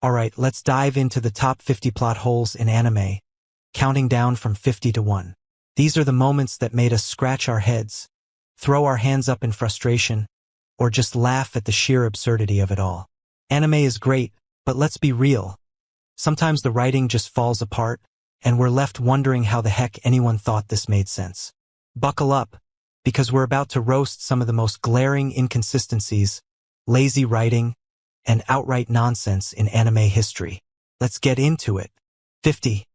Alright, let's dive into the top 50 plot holes in anime, counting down from 50 to 1. These are the moments that made us scratch our heads, throw our hands up in frustration, or just laugh at the sheer absurdity of it all. Anime is great, but let's be real. Sometimes the writing just falls apart, and we're left wondering how the heck anyone thought this made sense. Buckle up, because we're about to roast some of the most glaring inconsistencies, lazy writing, and outright nonsense in anime history. Let's get into it. 50.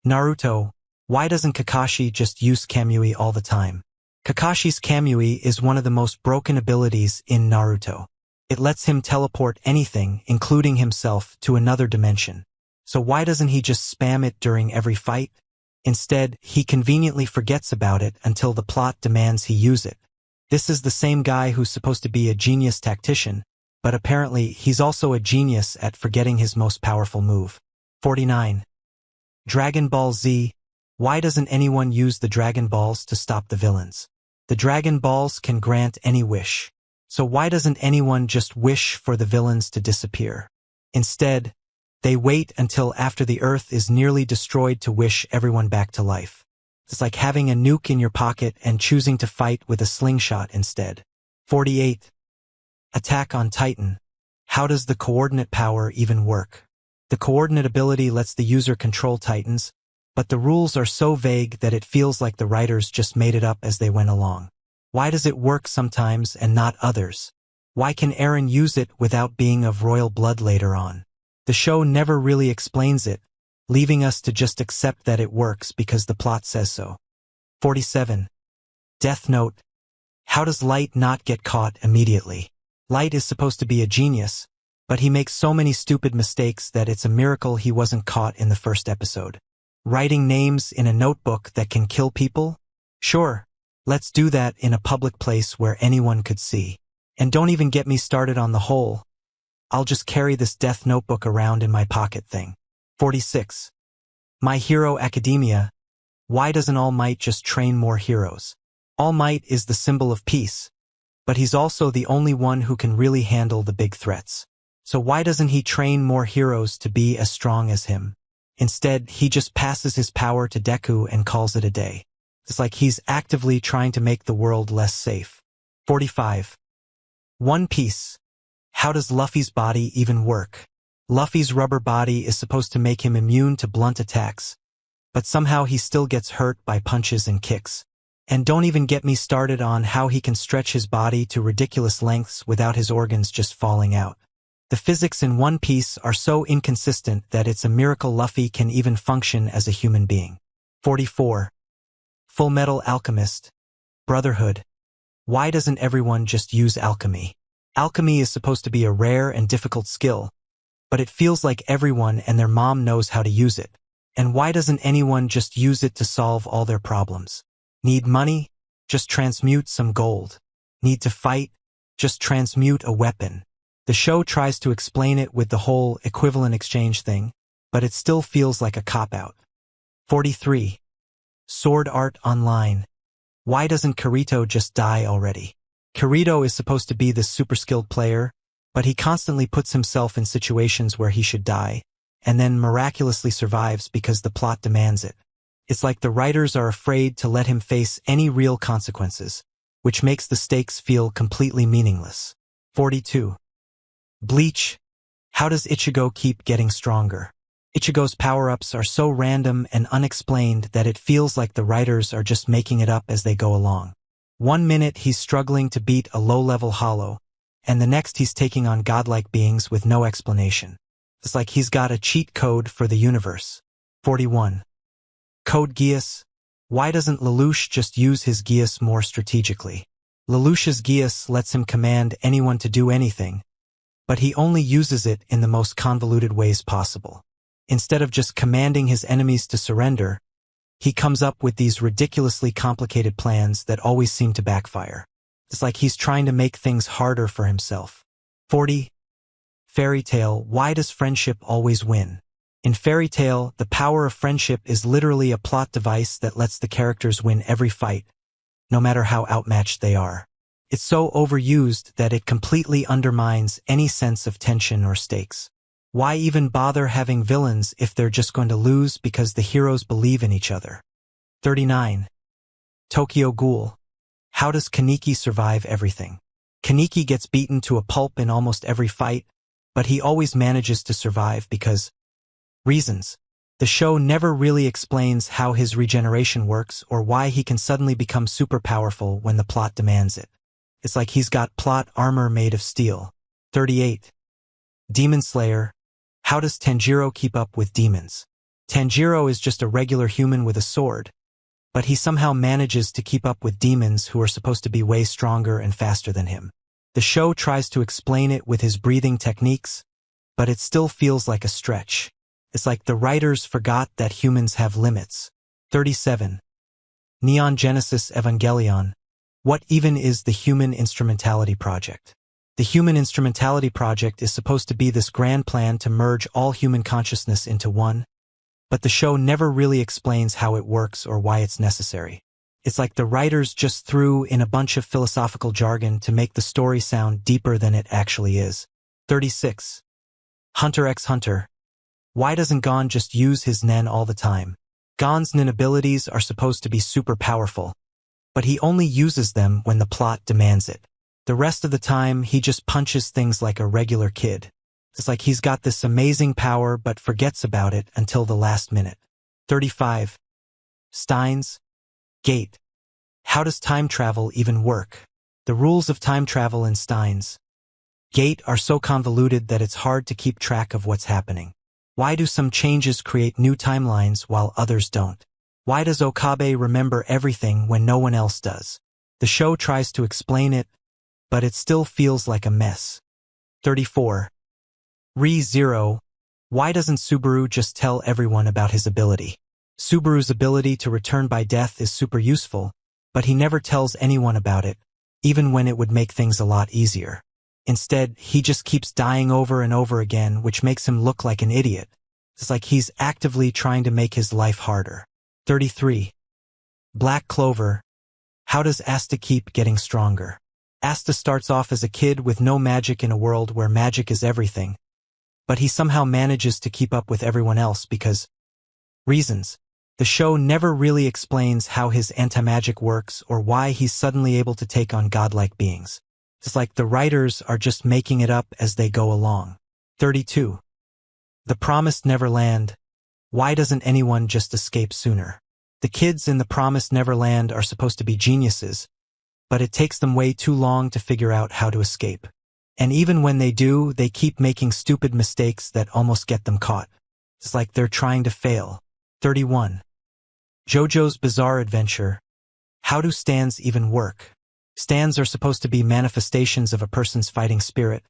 Naruto. Why doesn't Kakashi just use Kamui all the time? Kakashi's Kamui is one of the most broken abilities in Naruto. It lets him teleport anything, including himself, to another dimension. So why doesn't he just spam it during every fight? Instead, he conveniently forgets about it until the plot demands he use it. This is the same guy who's supposed to be a genius tactician, but apparently he's also a genius at forgetting his most powerful move. 49. Dragon Ball Z. Why doesn't anyone use the Dragon Balls to stop the villains? The Dragon Balls can grant any wish. So why doesn't anyone just wish for the villains to disappear? Instead, they wait until after the Earth is nearly destroyed to wish everyone back to life. It's like having a nuke in your pocket and choosing to fight with a slingshot instead. 48. Attack on Titan. How does the coordinate power even work? The coordinate ability lets the user control Titans, but the rules are so vague that it feels like the writers just made it up as they went along. Why does it work sometimes and not others? Why can Eren use it without being of royal blood later on? The show never really explains it, leaving us to just accept that it works because the plot says so. 47. Death Note. How does Light not get caught immediately? Light is supposed to be a genius, but he makes so many stupid mistakes that it's a miracle he wasn't caught in the first episode. Writing names in a notebook that can kill people? Sure, let's do that in a public place where anyone could see. And don't even get me started on the whole I'll just carry this death notebook around in my pocket thing. 46. My Hero Academia. Why doesn't All Might just train more heroes? All Might is the symbol of peace, but he's also the only one who can really handle the big threats. So why doesn't he train more heroes to be as strong as him? Instead, he just passes his power to Deku and calls it a day. It's like he's actively trying to make the world less safe. 45. One Piece. How does Luffy's body even work? Luffy's rubber body is supposed to make him immune to blunt attacks, but somehow he still gets hurt by punches and kicks. And don't even get me started on how he can stretch his body to ridiculous lengths without his organs just falling out. The physics in One Piece are so inconsistent that it's a miracle Luffy can even function as a human being. 44. Fullmetal Alchemist. Brotherhood. Why doesn't everyone just use alchemy? Alchemy is supposed to be a rare and difficult skill, but it feels like everyone and their mom knows how to use it. And why doesn't anyone just use it to solve all their problems? Need money? Just transmute some gold. Need to fight? Just transmute a weapon. The show tries to explain it with the whole equivalent exchange thing, but it still feels like a cop-out. 43. Sword Art Online. Why doesn't Kirito just die already? Kirito is supposed to be this super skilled player, but he constantly puts himself in situations where he should die, and then miraculously survives because the plot demands it. It's like the writers are afraid to let him face any real consequences, which makes the stakes feel completely meaningless. 42. Bleach. How does Ichigo keep getting stronger? Ichigo's power-ups are so random and unexplained that it feels like the writers are just making it up as they go along. 1 minute he's struggling to beat a low-level Hollow, and the next he's taking on godlike beings with no explanation. It's like he's got a cheat code for the universe. 41. Code Geass. Why doesn't Lelouch just use his Geass more strategically? Lelouch's Geass lets him command anyone to do anything, but he only uses it in the most convoluted ways possible. Instead of just commanding his enemies to surrender, he comes up with these ridiculously complicated plans that always seem to backfire. It's like he's trying to make things harder for himself. 40. Fairy Tail. Why does friendship always win? In Fairy Tail, the power of friendship is literally a plot device that lets the characters win every fight, no matter how outmatched they are. It's so overused that it completely undermines any sense of tension or stakes. Why even bother having villains if they're just going to lose because the heroes believe in each other? 39. Tokyo Ghoul. How does Kaneki survive everything? Kaneki gets beaten to a pulp in almost every fight, but he always manages to survive because reasons. The show never really explains how his regeneration works or why he can suddenly become super powerful when the plot demands it. It's like he's got plot armor made of steel. 38. Demon Slayer. How does Tanjiro keep up with demons? Tanjiro is just a regular human with a sword, but he somehow manages to keep up with demons who are supposed to be way stronger and faster than him. The show tries to explain it with his breathing techniques, but it still feels like a stretch. It's like the writers forgot that humans have limits. 37. Neon Genesis Evangelion. What even is the Human Instrumentality Project? The Human Instrumentality Project is supposed to be this grand plan to merge all human consciousness into one, but the show never really explains how it works or why it's necessary. It's like the writers just threw in a bunch of philosophical jargon to make the story sound deeper than it actually is. 36. Hunter x Hunter. Why doesn't Gon just use his Nen all the time? Gon's Nen abilities are supposed to be super powerful, but he only uses them when the plot demands it. The rest of the time, he just punches things like a regular kid. It's like he's got this amazing power but forgets about it until the last minute. 35. Steins Gate. How does time travel even work? The rules of time travel in Steins Gate are so convoluted that it's hard to keep track of what's happening. Why do some changes create new timelines while others don't? Why does Okabe remember everything when no one else does? The show tries to explain it, but it still feels like a mess. 34. Re:Zero. Why doesn't Subaru just tell everyone about his ability? Subaru's ability to return by death is super useful, but he never tells anyone about it, even when it would make things a lot easier. Instead, he just keeps dying over and over again, which makes him look like an idiot. It's like he's actively trying to make his life harder. 33. Black Clover. How does Asta keep getting stronger? Asta starts off as a kid with no magic in a world where magic is everything, but he somehow manages to keep up with everyone else because reasons. The show never really explains how his anti-magic works or why he's suddenly able to take on godlike beings. It's like the writers are just making it up as they go along. 32. The Promised Neverland. Why doesn't anyone just escape sooner? The kids in the Promised Neverland are supposed to be geniuses, but it takes them way too long to figure out how to escape. And even when they do, they keep making stupid mistakes that almost get them caught. It's like they're trying to fail. 31. JoJo's Bizarre Adventure. How do stands even work? Stands are supposed to be manifestations of a person's fighting spirit,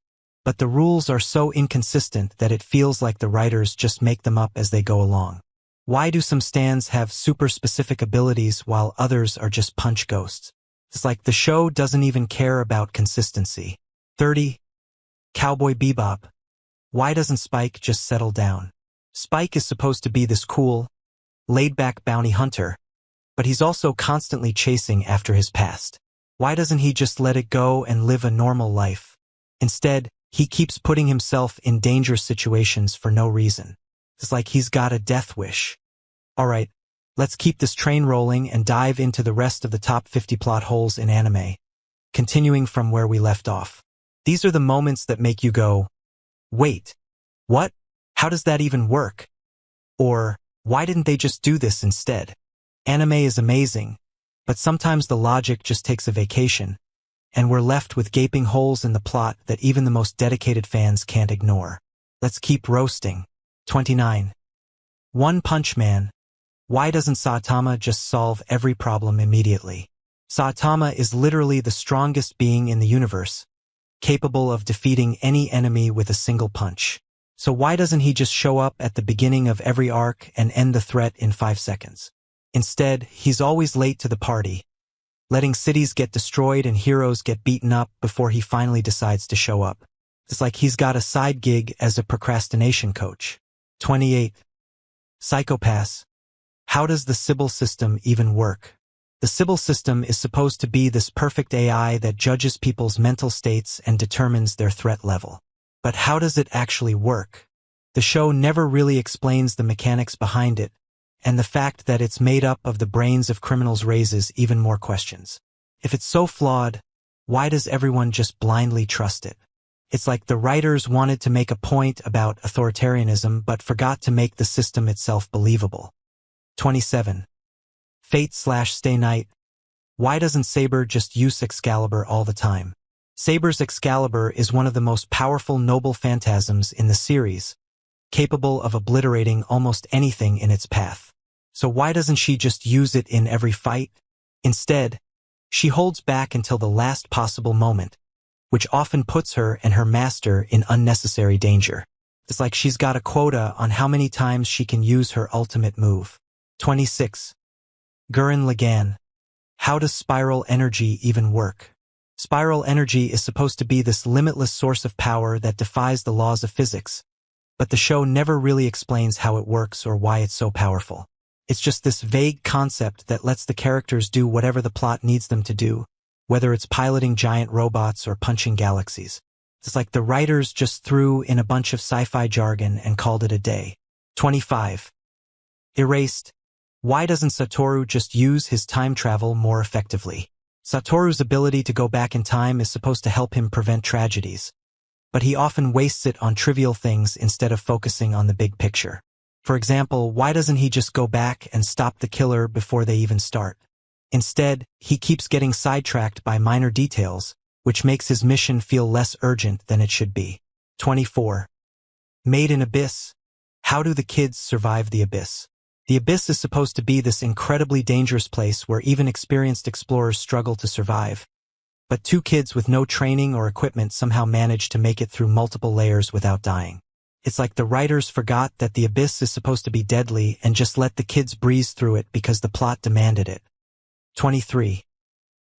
but the rules are so inconsistent that it feels like the writers just make them up as they go along. Why do some stands have super specific abilities while others are just punch ghosts? It's like the show doesn't even care about consistency. 30. Cowboy Bebop. Why doesn't Spike just settle down? Spike is supposed to be this cool, laid-back bounty hunter, but he's also constantly chasing after his past. Why doesn't he just let it go and live a normal life? Instead, he keeps putting himself in dangerous situations for no reason. It's like he's got a death wish. Alright, let's keep this train rolling and dive into the rest of the top 50 plot holes in anime, continuing from where we left off. These are the moments that make you go, wait, what? How does that even work? Or, why didn't they just do this instead? Anime is amazing, but sometimes the logic just takes a vacation, and we're left with gaping holes in the plot that even the most dedicated fans can't ignore. Let's keep roasting. 29. One Punch Man. Why doesn't Saitama just solve every problem immediately? Saitama is literally the strongest being in the universe, capable of defeating any enemy with a single punch. So why doesn't he just show up at the beginning of every arc and end the threat in 5 seconds? Instead, he's always late to the party, letting cities get destroyed and heroes get beaten up before he finally decides to show up. It's like he's got a side gig as a procrastination coach. 28. Psycho-Pass. How does the Sibyl system even work? The Sibyl system is supposed to be this perfect AI that judges people's mental states and determines their threat level. But how does it actually work? The show never really explains the mechanics behind it, and the fact that it's made up of the brains of criminals raises even more questions. If it's so flawed, why does everyone just blindly trust it? It's like the writers wanted to make a point about authoritarianism but forgot to make the system itself believable. 27. Fate/Stay Night. Why doesn't Saber just use Excalibur all the time? Saber's Excalibur is one of the most powerful noble phantasms in the series, capable of obliterating almost anything in its path. So why doesn't she just use it in every fight? Instead, she holds back until the last possible moment, which often puts her and her master in unnecessary danger. It's like she's got a quota on how many times she can use her ultimate move. 26. Gurren Lagann. How does spiral energy even work? Spiral energy is supposed to be this limitless source of power that defies the laws of physics, but the show never really explains how it works or why it's so powerful. It's just this vague concept that lets the characters do whatever the plot needs them to do, whether it's piloting giant robots or punching galaxies. It's like the writers just threw in a bunch of sci-fi jargon and called it a day. 25. Erased. Why doesn't Satoru just use his time travel more effectively? Satoru's ability to go back in time is supposed to help him prevent tragedies, but he often wastes it on trivial things instead of focusing on the big picture. For example, why doesn't he just go back and stop the killer before they even start? Instead, he keeps getting sidetracked by minor details, which makes his mission feel less urgent than it should be. 24. Made in Abyss. How do the kids survive the Abyss? The Abyss is supposed to be this incredibly dangerous place where even experienced explorers struggle to survive. But two kids with no training or equipment somehow manage to make it through multiple layers without dying. It's like the writers forgot that the Abyss is supposed to be deadly and just let the kids breeze through it because the plot demanded it. 23.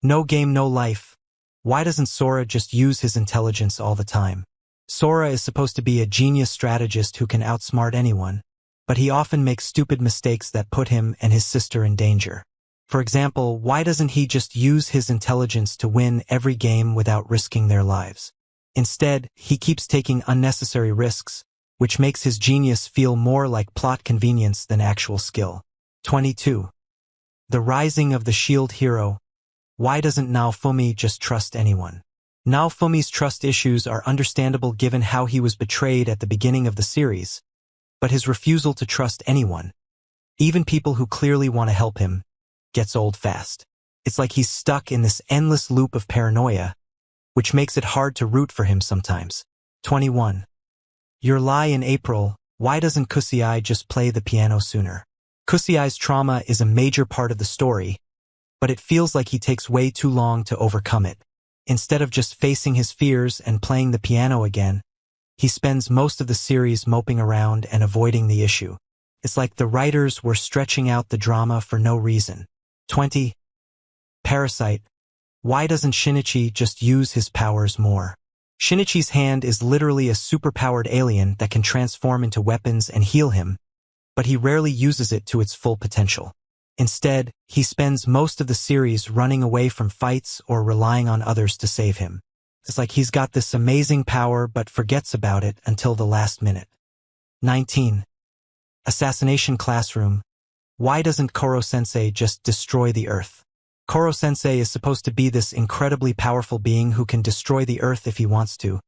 No Game No Life. Why doesn't Sora just use his intelligence all the time? Sora is supposed to be a genius strategist who can outsmart anyone, but he often makes stupid mistakes that put him and his sister in danger. For example, why doesn't he just use his intelligence to win every game without risking their lives? Instead, he keeps taking unnecessary risks, which makes his genius feel more like plot convenience than actual skill. 22. The Rising of the Shield Hero. Why doesn't Naofumi just trust anyone? Naofumi's trust issues are understandable given how he was betrayed at the beginning of the series, but his refusal to trust anyone, even people who clearly want to help him, gets old fast. It's like he's stuck in this endless loop of paranoia, which makes it hard to root for him sometimes. 21. Your Lie in April. Why doesn't Kusuai just play the piano sooner? Kusuai's trauma is a major part of the story, but it feels like he takes way too long to overcome it. Instead of just facing his fears and playing the piano again, he spends most of the series moping around and avoiding the issue. It's like the writers were stretching out the drama for no reason. 20. Parasite. Why doesn't Shinichi just use his powers more? Shinichi's hand is literally a superpowered alien that can transform into weapons and heal him, but he rarely uses it to its full potential. Instead, he spends most of the series running away from fights or relying on others to save him. It's like he's got this amazing power but forgets about it until the last minute. 19. Assassination Classroom. Why doesn't Koro-sensei just destroy the Earth? Koro-sensei is supposed to be this incredibly powerful being who can destroy the Earth if he wants to,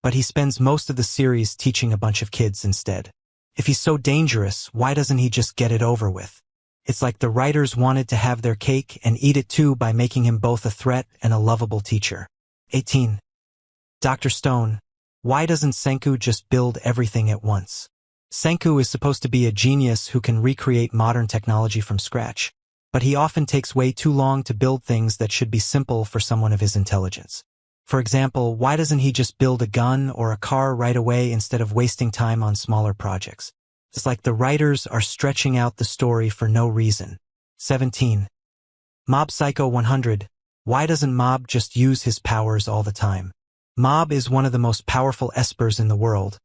but he spends most of the series teaching a bunch of kids instead. If he's so dangerous, why doesn't he just get it over with? It's like the writers wanted to have their cake and eat it too by making him both a threat and a lovable teacher. 18. Dr. Stone. Why doesn't Senku just build everything at once? Senku is supposed to be a genius who can recreate modern technology from scratch, but he often takes way too long to build things that should be simple for someone of his intelligence. For example, why doesn't he just build a gun or a car right away instead of wasting time on smaller projects? It's like the writers are stretching out the story for no reason. 17. Mob Psycho 100. Why doesn't Mob just use his powers all the time? Mob is one of the most powerful espers in the world,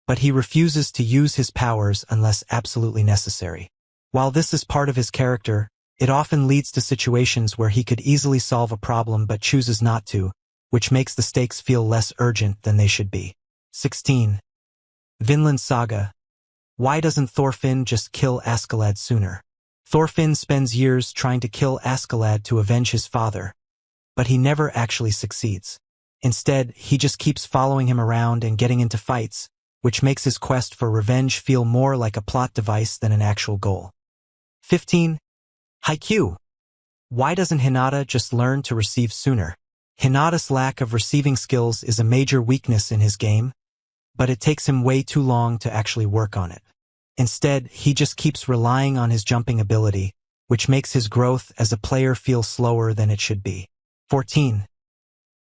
but he refuses to use his powers unless absolutely necessary. While this is part of his character, it often leads to situations where he could easily solve a problem but chooses not to, which makes the stakes feel less urgent than they should be. 16. Vinland Saga. Why doesn't Thorfinn just kill Askeladd sooner? Thorfinn spends years trying to kill Askeladd to avenge his father, but he never actually succeeds. Instead, he just keeps following him around and getting into fights, which makes his quest for revenge feel more like a plot device than an actual goal. 15. Haikyuu. Why doesn't Hinata just learn to receive sooner? Hinata's lack of receiving skills is a major weakness in his game, but it takes him way too long to actually work on it. Instead, he just keeps relying on his jumping ability, which makes his growth as a player feel slower than it should be. 14.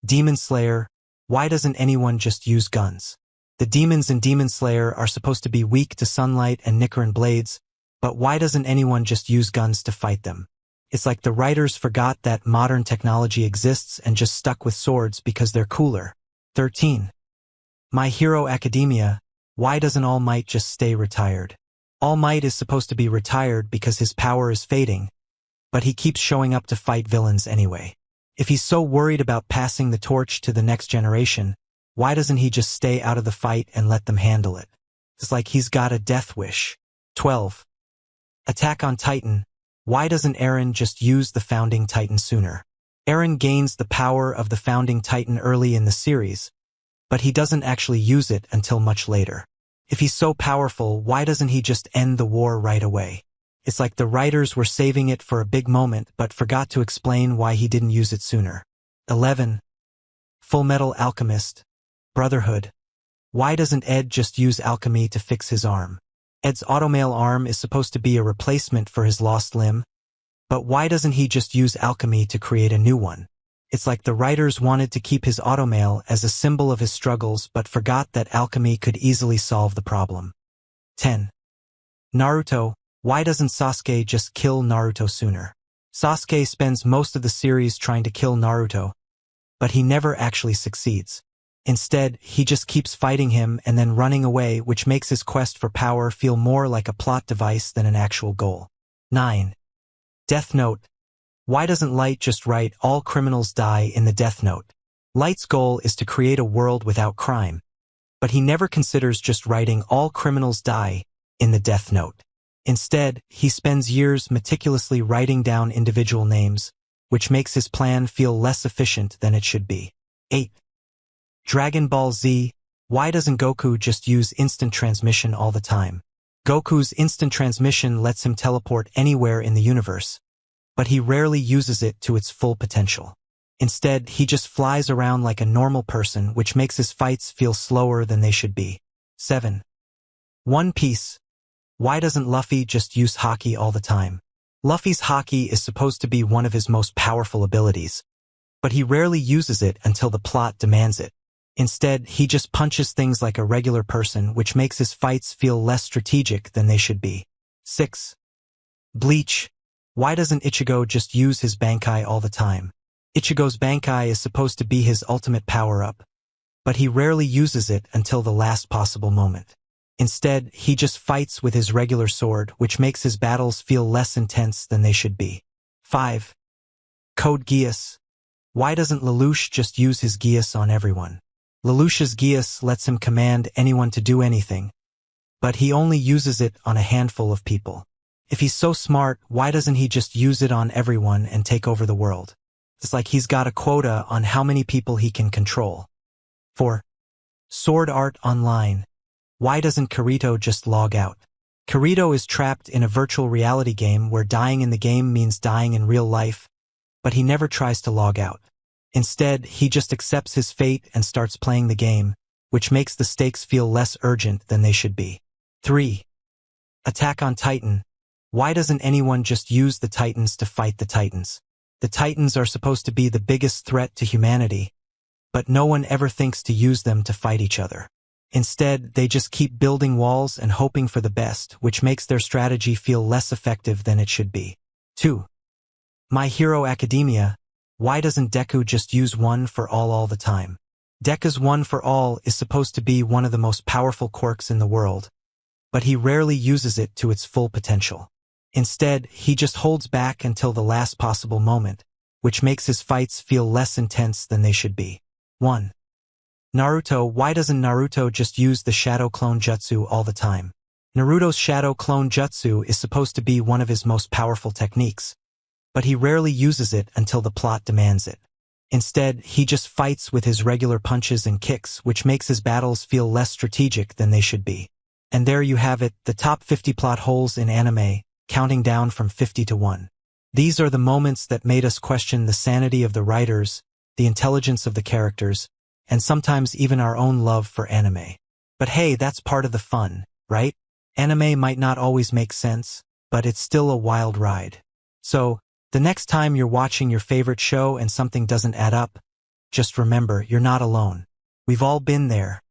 Demon Slayer. Why doesn't anyone just use guns? The demons in Demon Slayer are supposed to be weak to sunlight and Nichiren blades, but why doesn't anyone just use guns to fight them? It's like the writers forgot that modern technology exists and just stuck with swords because they're cooler. 13. My Hero Academia. Why doesn't All Might just stay retired? All Might is supposed to be retired because his power is fading, but he keeps showing up to fight villains anyway. If he's so worried about passing the torch to the next generation, why doesn't he just stay out of the fight and let them handle it? It's like he's got a death wish. 12. Attack on Titan. Why doesn't Eren just use the Founding Titan sooner? Eren gains the power of the Founding Titan early in the series, but he doesn't actually use it until much later. If he's so powerful, why doesn't he just end the war right away? It's like the writers were saving it for a big moment but forgot to explain why he didn't use it sooner. 11. Fullmetal Alchemist. Brotherhood. Why doesn't Ed just use alchemy to fix his arm? Ed's automail arm is supposed to be a replacement for his lost limb, but why doesn't he just use alchemy to create a new one? It's like the writers wanted to keep his automail as a symbol of his struggles but forgot that alchemy could easily solve the problem. 10. Naruto. Why doesn't Sasuke just kill Naruto sooner? Sasuke spends most of the series trying to kill Naruto, but he never actually succeeds. Instead, he just keeps fighting him and then running away, which makes his quest for power feel more like a plot device than an actual goal. 9. Death Note. Why doesn't Light just write all criminals die in the Death Note? Light's goal is to create a world without crime, but he never considers just writing all criminals die in the Death Note. Instead, he spends years meticulously writing down individual names, which makes his plan feel less efficient than it should be. 8. Dragon Ball Z. Why doesn't Goku just use instant transmission all the time? Goku's instant transmission lets him teleport anywhere in the universe, but he rarely uses it to its full potential. Instead, he just flies around like a normal person, which makes his fights feel slower than they should be. 7. One Piece. Why doesn't Luffy just use Haki all the time? Luffy's Haki is supposed to be one of his most powerful abilities, but he rarely uses it until the plot demands it. Instead, he just punches things like a regular person, which makes his fights feel less strategic than they should be. 6. Bleach. Why doesn't Ichigo just use his Bankai all the time? Ichigo's Bankai is supposed to be his ultimate power-up, but he rarely uses it until the last possible moment. Instead, he just fights with his regular sword, which makes his battles feel less intense than they should be. 5. Code Geass. Why doesn't Lelouch just use his Geass on everyone? Lelouch's Geass lets him command anyone to do anything, but he only uses it on a handful of people. If he's so smart, why doesn't he just use it on everyone and take over the world? It's like he's got a quota on how many people he can control. 4. Sword Art Online. Why doesn't Kirito just log out? Kirito is trapped in a virtual reality game where dying in the game means dying in real life, but he never tries to log out. Instead, he just accepts his fate and starts playing the game, which makes the stakes feel less urgent than they should be. 3. Attack on Titan. Why doesn't anyone just use the Titans to fight the Titans? The Titans are supposed to be the biggest threat to humanity, but no one ever thinks to use them to fight each other. Instead, they just keep building walls and hoping for the best, which makes their strategy feel less effective than it should be. 2. My Hero Academia. Why doesn't Deku just use One for all the time? Deku's One for All is supposed to be one of the most powerful quirks in the world, but he rarely uses it to its full potential. Instead, he just holds back until the last possible moment, which makes his fights feel less intense than they should be. 1. Naruto, why doesn't Naruto just use the Shadow Clone Jutsu all the time? Naruto's Shadow Clone Jutsu is supposed to be one of his most powerful techniques, but he rarely uses it until the plot demands it. Instead, he just fights with his regular punches and kicks, which makes his battles feel less strategic than they should be. And there you have it, the top 50 plot holes in anime, counting down from 50 to 1. These are the moments that made us question the sanity of the writers, the intelligence of the characters, and sometimes even our own love for anime. But hey, that's part of the fun, right? Anime might not always make sense, but it's still a wild ride. So, the next time you're watching your favorite show and something doesn't add up, just remember, you're not alone. We've all been there.